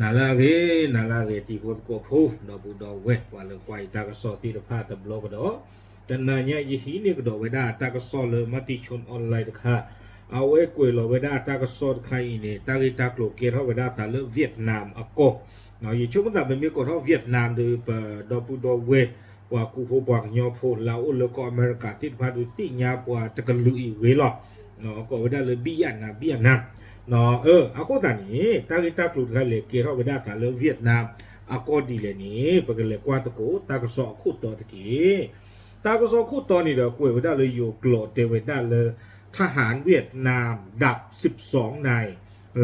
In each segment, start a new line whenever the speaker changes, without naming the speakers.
นาลาเกที่พวกกูพูดอบูดอเวว่าเลยไกวตากสอที่ผ้าตะบล็อกดอแต่นายเนี่ยยี่หีนี่ก็ดอเวด้าตากสอเลยมาติชนออนไลน์ค่ะเอาไว้กวยเราเวด้าตากสอใครเนี่ยตากิตากโลเกตเขาเวด้าตาเลือเวียดนามอ่ะก็เนาะยี่ช่วงนั้นเป็นมีคนเขาเวียดนามดูเปิดอบูดอเวว่ากูพูดบอกยอพูดลาวแล้วก็อเมริกาที่พาดูติญาปว่าตะกันลุยเวลอเนาะก็เวด้าเลยเบียนนะเนาะอากูตานี่ตากิตากลุดกันเลยเกเขาเวด้าตาเลือเวียดนามอากูดีเลยนี่ปกติกว่าตะกูตากสอคู่ต่อตะกี้ตากสอคู่ต่อนี่เด้อกวยเวด้าเลยอยู่กลอดเตเวด้าเลยทหารเวียดนามดับ12นาย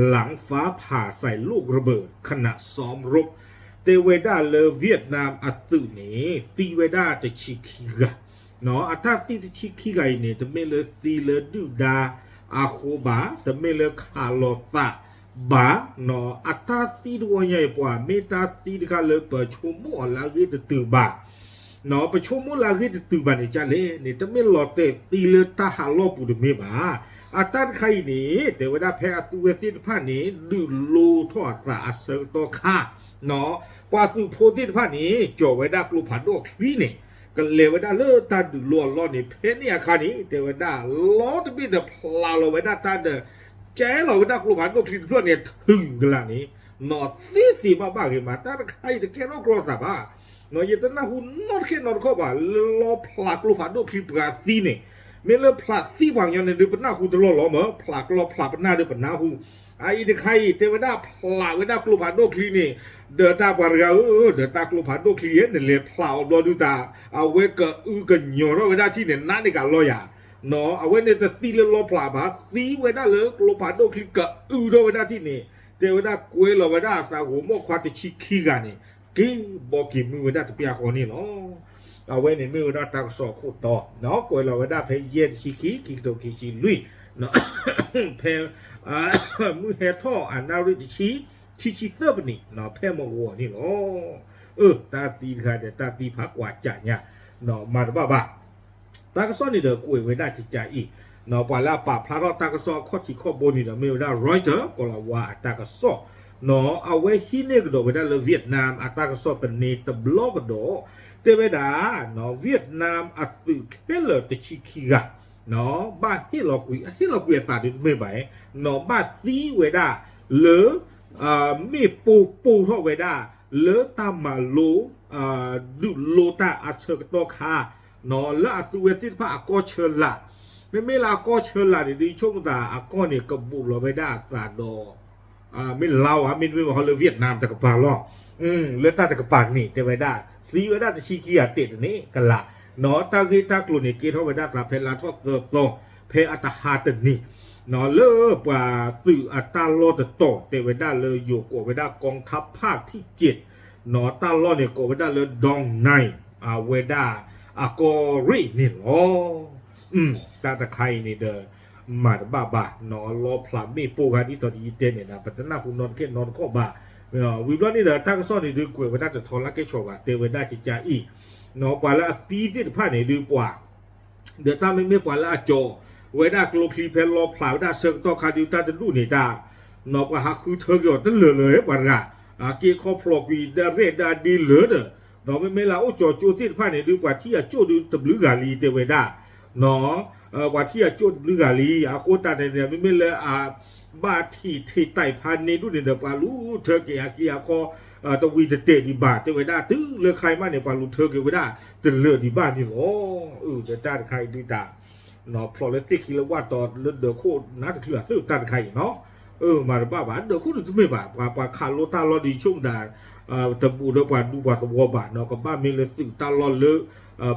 หลังฟ้าผ่าใส่ลูกระเบิดขณะซ้อมรบเตเวด้าเลยเวียดนามอัตุนี่ตีเวด้าจะชิคิกะเนาะอัตราตีจะชิคิกะนี่จะไม่เลยตีเลยดูดาอาโคบาจะไม่เลยคาโลตาบาเนาะอัตราตีตัวใหญ่กว่าเมตาตีที่เขาเลยเปิดชั่วโมงแล้วก็จะตื่นบาเนาะไปชั่วโมงแล้วก็จะตื่นบาเนี่ยจ้าเลยนี่จะไม่หลอดเตะตีเลยตาหาลอปุดเมบาอัตราใครนี่แต่เวลาแพ้ตัวตีผ้านี้ดูลูทอดตราเสกตัวข้าเนาะกว่าสุโพธิผ้านี้จ่อไว้ได้กลุ่มผัดโลกวิเนี่ยก็เลวได้เลิศตาดูล้วนล้อนี่เพนเนี่ยคันนี้แต่ว่าได้ล้อจะมีแต่พลาเราไว้ได้ตาเด้อแจ้เราไว้ได้กลุ่มผัดโลกที่ทั่วเนี่ยถึงกันละนี่นอตีมาบ้างมาตาใครจะแค่นอกรอสับอ่ะนอยัตนาหุ่นนอแค่นอนเข้าบ่าล้อพลากลุ่มผัดโลกที่ปราตีเนี่ยเมื่อพลากที่บางอย่างเนี่ยดูเป็นหน้าหุ่นตลอดหรอเหรอพลากล้อพลากเป็นหน้าดูเป็นหน้าหุ่นไอ้เด็กใครแต่ว่าได้พลากไว้ได้กลุ่มผัดโลกที่นี่เดินตาปาร์กาเดินตากลุ่มผัดโลกที่เนี่ยเลยพลากรอดูตาเอาไว้ก็กันหยอดไว้ได้ที่เนี่ยนั่นในการลอยเนาะเอาไว้เนี่ยจะตีเลยล้อพลากมาตีไว้ได้เลยกลุ่มผัดโลกที่ก็ไว้ได้ที่นี่แต่ว่าได้กวยเราไว้ได้สาวหัวมอควาติชิคีกันนี่กี่บอกกี่มือไว้ได้ตัวเปียคนนี่เนาะเอาไว้ในมือได้ตากสอคู่ต่อเนาะกวยเราไว้ได้เพย์เย็นชิคีกิโตกิชิลุยเนาะเพย์มือเฮท่ออันนาริชิเตอร์ปนี่เนาะเพย์มวัวนี่เนาะตาตีค่ะแต่ตาตีพักกว่าจ่าเนี่ยเนาะมาบ้าตากสอนี่เด้อกวยไว้ได้ที่จ่าอีเนาะปลาปลาพลาดตากสอข้อที่ข้อบนนี่เนาะไม่ได้รอยเตอร์ก็ละว่าตากสอเนาะเอาไว้ที่นี่ก็โดไว้ได้เลยเวียดนามตากสอเป็นเนตบล็อกก็โดเตเวดาเนาะเวียดนามอัตุเคเลตชิคิกะเนาะบ้านที่เราคุยตาดิไม่ไหวเนาะบ้านซีเวดาหรือมีปูท่อเวดาหรือตามมาโลดูโลตาอัเชกโตคาเนาะแล้วอัตุเวติพระก็เชิญละไม่ลาก็เชิญละดีช่วงตาก็เนี่ยกบุเราไม่ได้ตาดอไม่เล่าไม่เขาเลยเวียดนามตะกปาล้อเลือดตาตะกปานี่เตไว้ได้ซีไว้ได้แต่ชีกีเตดนี้กันละเนาะตากีตากลุ่นนี่กีเท่าไว้ได้ตาเพลาทอดโตเพอัตหาตนี่เนาะเลิกว่าสื่ออัตาโลตโตเตไว้ได้เลยอยู่กไว้ได้กองทัพภาคที่7เนาะตาโลเนี่ยกไว้ได้เลยดองในเวด้ากอรินี่หรอตาตะไคนี่เด้อมาบ้าเนาะรอพลามีปูกันที่ตอนนี้เต้นเนี่ยนะปัตตาคุณนอนแค่นอนก็บ้าวิบล้อนี่เด้อถ้าก็ซ่อนนี่ดูกวยไว้ได้จะทอนละแค่โชว์เตไว้ได้ที่จ่าอีเนาะกว่าละตีที่ผ้าเนี่ยดูกว่าเดี๋ยวตาไม่กว่าละโจไว้ได้กลบทีเพลรอพลาได้เซิร์ฟต่อคาดิวตาจะดูนี่ตาเนาะกว่าหาคือเธอเกี่ยวตั้งเลยปานกันเกี่ยวกับพลอกวีได้เรดได้ดีเหลือเด้อเนาะไม่ละโอ้โจที่ผ้าเนี่ยดูกว่าที่โจดูตบลือกาลีเตไว้ได้เนาะว่าที่โจตบลือกาลีโคตาเนี่ยไม่เลยบ้าที่ไต่พันในดูเนี่ยปาลูเธอเกี่ยคอตวีจะเตะดีบาเตไว้ได้ตื้อเลือใครมาเนี่ยปาลูเธอเกี่ยวไว้ได้จะเลือดีบ้านนี่หรอจะด้านใครดีตาเนาะพอเลติคิดว่าตอนเดือดโคตรน่าจะคือตื้อด้านใครเนาะมาบ้าเดือดโคตรจะไม่บ้าปาคาร์โลตาลอดีช่วงด่าตะบูเดือดดูว่าสวบาเนาะกับบ้านมีเลยตื้อตาลอเล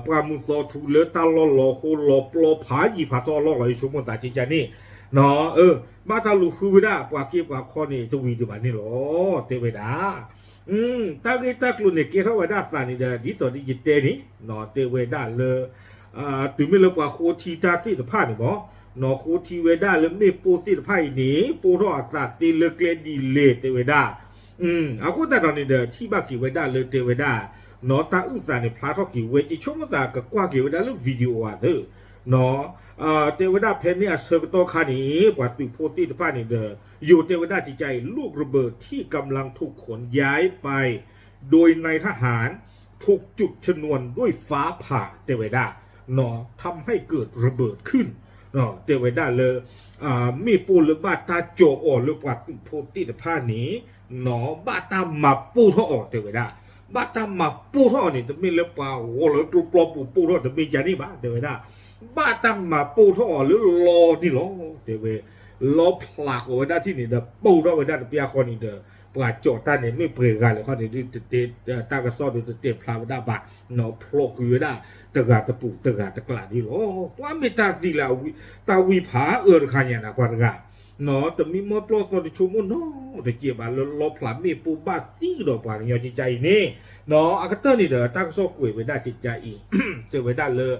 ปรามุสโตทูเลตาลอโคโลปลผายีผาตอลอเลยช่วงมันตาจริงๆนี่เนาะบ้าตาลูคือไม่ได้ปากเกี่ยวกับข้อนี้ตัววีดีบ้านนี่หรอเตไว้ได้ตากลุ่นเนี่ยเกี่ยวกับว่าได้สารนี่เด้อดีต่อดีจิตเตนี่เนาะเตไว้ได้เลยถึงไม่เลิกว่าโคทีตาที่จะพลาดนี่บ่เนาะโคทีไว้ได้แล้วไม่ปูที่จะพลาดนี่ปูรอดสาตีเลิกเล่นดีเลยเตไว้ได้เอาคนแต่ตอนนี้เด้อที่บ้ากี่ไว้ได้เลยเตไว้ได้เนาะตาอึ้งสารเนี่ยพลาดทอกี่เวจีช่วงมันตากับกว่ากี่ไว้ได้เรื่องวิดีโอเด้อ เนาะเทวดาเพนเนี่ยเสกโตคานีปาตุโพติตพานี่เดออยู่เทวดาจิตใจลูกระเบิดที่กำลังถูกขนย้ายไปโดยนายทหารถูกจุดชนวนด้วยฟ้าผ่าเทวดาเนาะทำให้เกิดระเบิดขึ้นเนาะเทวดาเลยมีปูหรือบาตาโจอหรือปาตุโพติตพานี้เนาะบาตามาปูท่อเทวดาบาตามาปูท่อนี่จะมีเล็บเปล่าโอ้หรือตัวปลอมปูท่อจะมีจานี่บ้าเทวดาบ้าตั้งมาปูท่อหรือรอนี่รอเทวรอพลากไว้ได้ที่นี่เด้อปูท่อไว้ได้เปียคนนี่เด้อปลาโจต้าเนี่ยไม่เปลี่ยนกันเลยเขาเนี่ยเตะตากระสอบเตะพลาไว้ได้บ้าเนาะพลอกอยู่ได้ตะกาตะปูตะกาตะกลานี่รอว่าไม่ตาดีแล้วตาวิภาขันยันนะกว่ากันเนาะแต่มีมอปลอกตอนที่ชมเนาะแต่เจียบอ่ะรอพลามีปูบ้าตีดอกปลาเนี่ยจิตใจนี่เนาะอากาศนี่เด้อตากระสอบกุยไว้ได้จิตใจอีกเจอไว้ได้เลย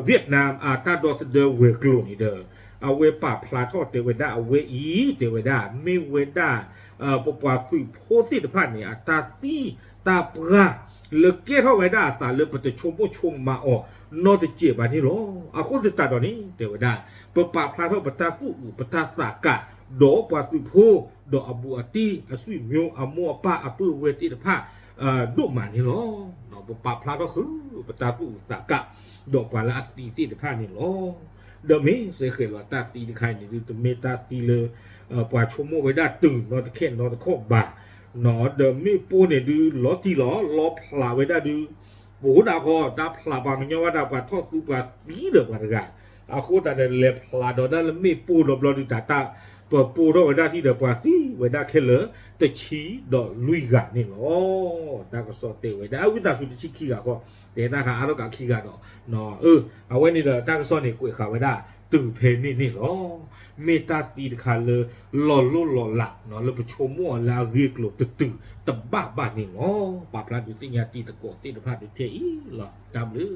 เวียดนามตาดอสเดอเวกลูนี่เด้อเอาเวป่าพลาทอดเทวดาเอาเวอีเทวดาไม่เวดาปปวาสุยโพธิตพันนี่ตาตีตาปราเลือกเกท่าไว้ได้ตาเลือกปฏิชมผู้ชมมาออกนอตเจียบานี่หรอคนติดตาตอนนี้เทวดาปป่าพลาทอดปตาสุปตาสากะดอปวาสุยโพดออบูอตีอสุยเมียวอมัวป้าอปื้อเวติตพันดูมานี่หรอเนาะปป่าพลาก็คือปตาสุสากะดอกปลาละตีตีแต่ผ้านี่หรอเดิมนี้เสียเคยว่าตาตีที่ใครนี่ดูตัวเมตาตีเลยปลาชมไว้ได้ตื่นนอนตะเข็นนอนตะโคบบ่าเนาะเดิมนี้ปูเนี่ยดูล้อที่ล้อพลาไว้ได้ดูปูดาวคอดาพลาบางเนี่ยว่าดาวปลาทอดตูปลาตีเดือบกันกันเอาโคตรแต่เล็บพลาดอได้แล้วไม่ปูหลบเราดูตาตาตัวปูเราไว้ได้ที่เดือบปลาตีไว้ได้แค่เหลือแต่ชี้ดอกลุยกันนี่หรอตาก็สอดเตะไว้ได้วิตาสุดชี้ขี้กันก็แต่ถ้าหาเรากับขี้กันเนาะเอาไว้นี่เด้อตากระสอนนี่กุยขาไว้ได้ตื่นเพลนี่หรอเมตาตีขาเลยหล่อลุ่หล่อหลักเนาะแล้วไปชมว่าลาเรียกหลบตื่นตะบ้าบ้านนี่หรอปาพลาดูติญาตีตะโกตีตะพาดูเทียอีหรอจำหรือ